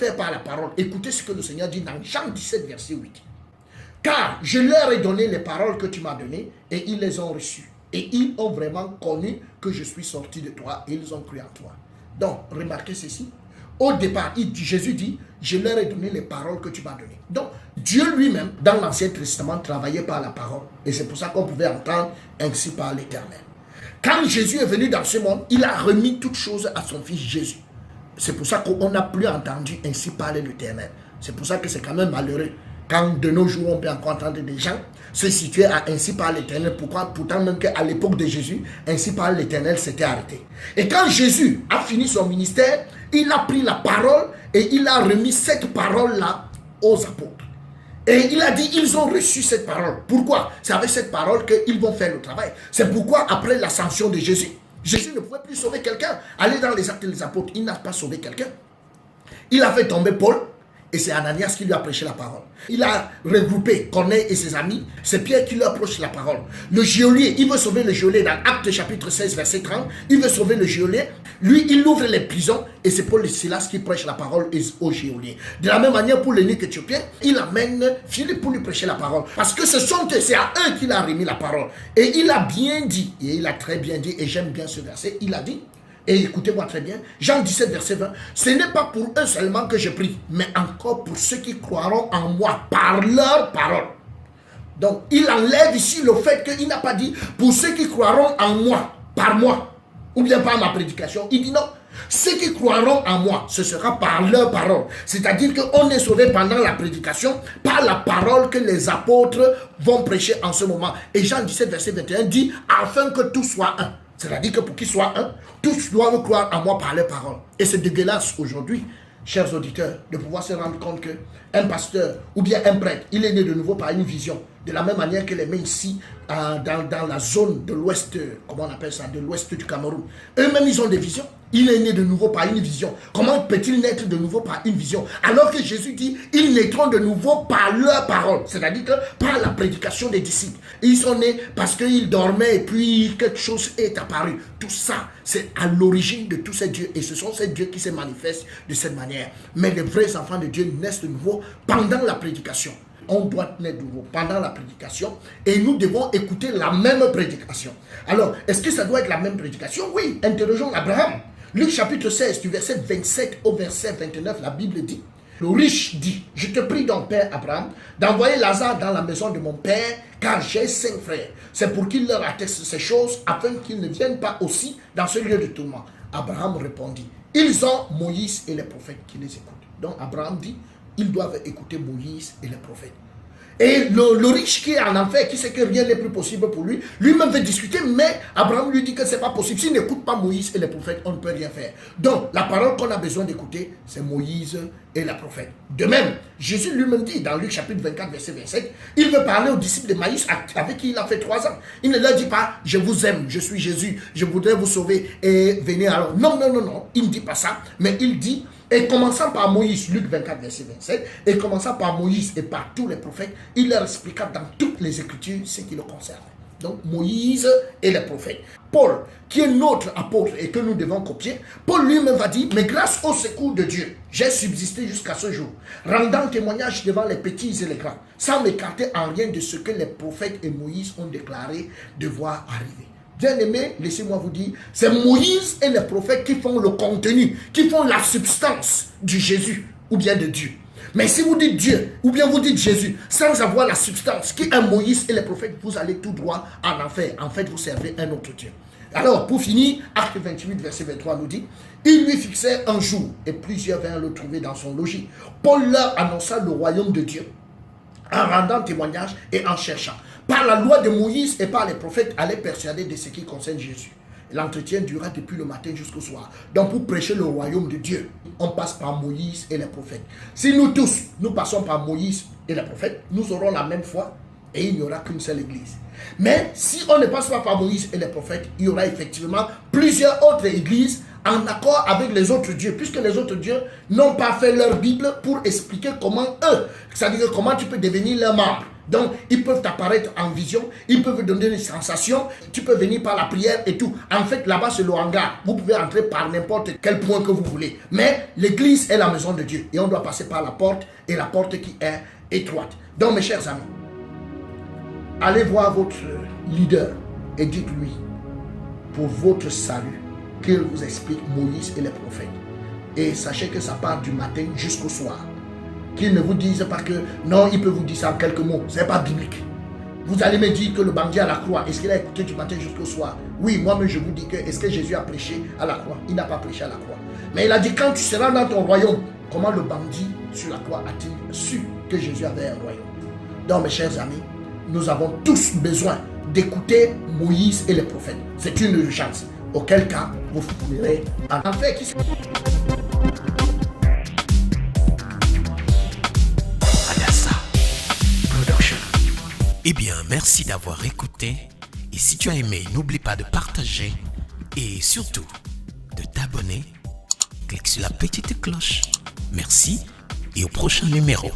faire par la parole. Écoutez ce que le Seigneur dit dans Jean 17, verset 8. Car je leur ai donné les paroles que tu m'as données et ils les ont reçues. Et ils ont vraiment connu que je suis sorti de toi et ils ont cru en toi. Donc, remarquez ceci. Au départ, Jésus dit, je leur ai donné les paroles que tu m'as données. Donc, Dieu lui-même, dans l'Ancien Testament, travaillait par la parole. Et c'est pour ça qu'on pouvait entendre ainsi par l'Éternel. Quand Jésus est venu dans ce monde, il a remis toutes choses à son fils Jésus. C'est pour ça qu'on n'a plus entendu ainsi parler l'Éternel. C'est pour ça que c'est quand même malheureux. Quand de nos jours, on peut encore entendre des gens se situer à ainsi par l'Éternel. Pourquoi? Pourtant, même qu'à l'époque de Jésus, ainsi par l'Éternel s'était arrêté. Et quand Jésus a fini son ministère, il a pris la parole et il a remis cette parole-là aux apôtres. Et il a dit, ils ont reçu cette parole. Pourquoi? C'est avec cette parole qu'ils vont faire le travail. C'est pourquoi, après l'ascension de Jésus, Jésus ne pouvait plus sauver quelqu'un. Aller dans les actes des apôtres, il n'a pas sauvé quelqu'un. Il a fait tomber Paul. Et c'est Ananias qui lui a prêché la parole. Il a regroupé Corneille et ses amis. C'est Pierre qui leur prêche la parole. Le geôlier, il veut sauver le geôlier dans Actes chapitre 16, verset 30. Il veut sauver le geôlier. Lui, il ouvre les prisons. Et c'est Paul et Silas qui prêchent la parole au geôlier. De la même manière, pour l'eunuque éthiopien, il amène Philippe pour lui prêcher la parole. Parce que c'est à eux qu'il a remis la parole. Et il a bien dit, et il a très bien dit, et j'aime bien ce verset, il a dit, et écoutez-moi très bien, Jean 17, verset 20, ce n'est pas pour eux seulement que je prie, mais encore pour ceux qui croiront en moi par leur parole. Donc, il enlève ici le fait qu'il n'a pas dit pour ceux qui croiront en moi, par moi, ou bien par ma prédication. Il dit non, ceux qui croiront en moi, ce sera par leur parole. C'est-à-dire qu'on est sauvé pendant la prédication par la parole que les apôtres vont prêcher en ce moment. Et Jean 17, verset 21 dit, afin que tout soit un. C'est-à-dire que pour qu'il soit un, tous doivent croire en moi par les paroles. Et c'est dégueulasse aujourd'hui, chers auditeurs, de pouvoir se rendre compte qu'un pasteur ou bien un prêtre, il est né de nouveau par une vision. De la même manière que les mains ici, dans la zone de l'ouest, comment on appelle ça, de l'ouest du Cameroun, eux-mêmes ils ont des visions. Il est né de nouveau par une vision. Comment peut-il naître de nouveau par une vision? Alors que Jésus dit, ils naîtront de nouveau par leur parole. C'est-à-dire que par la prédication des disciples. Ils sont nés parce qu'ils dormaient et puis quelque chose est apparu. Tout ça, c'est à l'origine de tous ces dieux. Et ce sont ces dieux qui se manifestent de cette manière. Mais les vrais enfants de Dieu naissent de nouveau pendant la prédication. On doit naître de nouveau pendant la prédication et nous devons écouter la même prédication. Alors, est-ce que ça doit être la même prédication? Oui, interrogeons Abraham. Luc chapitre 16, du verset 27 au verset 29, la Bible dit, le riche dit, je te prie donc, Père Abraham, d'envoyer Lazare dans la maison de mon père, car j'ai 5 frères. C'est pour qu'il leur atteste ces choses, afin qu'ils ne viennent pas aussi dans ce lieu de tourment. Abraham répondit, ils ont Moïse et les prophètes qui les écoutent. Donc Abraham dit, ils doivent écouter Moïse et les prophètes. Et le riche qui est en enfer, qui sait que rien n'est plus possible pour lui, lui-même veut discuter, mais Abraham lui dit que ce n'est pas possible. S'il n'écoute pas Moïse et les prophètes, on ne peut rien faire. Donc, la parole qu'on a besoin d'écouter, c'est Moïse et les prophètes. De même, Jésus lui-même dit dans Luc chapitre 24, verset 27, il veut parler aux disciples de Maïs avec qui il a fait 3 ans. Il ne leur dit pas, je vous aime, je suis Jésus, je voudrais vous sauver et venez alors. Non, non, non, non, il ne dit pas ça, mais il dit, et commençant par Moïse, Luc 24, verset 27, et commençant par Moïse et par tous les prophètes, il leur expliqua dans toutes les Écritures ce qui le concerne. Donc Moïse et les prophètes. Paul, qui est notre apôtre et que nous devons copier, Paul lui-même va dire, mais grâce au secours de Dieu, j'ai subsisté jusqu'à ce jour, rendant témoignage devant les petits et les grands, sans m'écarter en rien de ce que les prophètes et Moïse ont déclaré devoir arriver. Bien-aimés, laissez-moi vous dire, c'est Moïse et les prophètes qui font le contenu, qui font la substance du Jésus ou bien de Dieu. Mais si vous dites Dieu ou bien vous dites Jésus sans avoir la substance qui est Moïse et les prophètes, vous allez tout droit en enfer. En fait, vous servez un autre Dieu. Alors, pour finir, Acte 28, verset 23 nous dit, il lui fixait un jour et plusieurs vinrent le trouver dans son logis. Paul leur annonça le royaume de Dieu en rendant témoignage et en cherchant. Par la loi de Moïse et par les prophètes, allaient persuader de ce qui concerne Jésus. L'entretien dura depuis le matin jusqu'au soir. Donc pour prêcher le royaume de Dieu, on passe par Moïse et les prophètes. Si nous tous, nous passons par Moïse et les prophètes, nous aurons la même foi et il n'y aura qu'une seule église. Mais si on ne passe pas par Moïse et les prophètes, il y aura effectivement plusieurs autres églises en accord avec les autres dieux, puisque les autres dieux n'ont pas fait leur Bible pour expliquer comment eux, c'est-à-dire comment tu peux devenir leur membre. Donc, ils peuvent apparaître en vision, ils peuvent donner des sensations, tu peux venir par la prière et tout. En fait, là-bas, c'est le hangar. Vous pouvez entrer par n'importe quel point que vous voulez. Mais l'église est la maison de Dieu et on doit passer par la porte et la porte qui est étroite. Donc, mes chers amis, allez voir votre leader et dites-lui, pour votre salut, qu'il vous explique Moïse et les prophètes. Et sachez que ça part du matin jusqu'au soir. Qu'ils ne vous disent pas que non, il peut vous dire ça en quelques mots. Ce n'est pas biblique. Vous allez me dire que le bandit à la croix, est-ce qu'il a écouté du matin jusqu'au soir? Oui, moi-même je vous dis que est-ce que Jésus a prêché à la croix? Il n'a pas prêché à la croix. Mais il a dit quand tu seras dans ton royaume, comment le bandit sur la croix a-t-il su que Jésus avait un royaume? Donc mes chers amis, nous avons tous besoin d'écouter Moïse et les prophètes. C'est une urgence. Auquel cas, vous finirez en fait. Eh bien, merci d'avoir écouté. Et si tu as aimé, n'oublie pas de partager et surtout de t'abonner. Clique sur la petite cloche. Merci et au prochain numéro.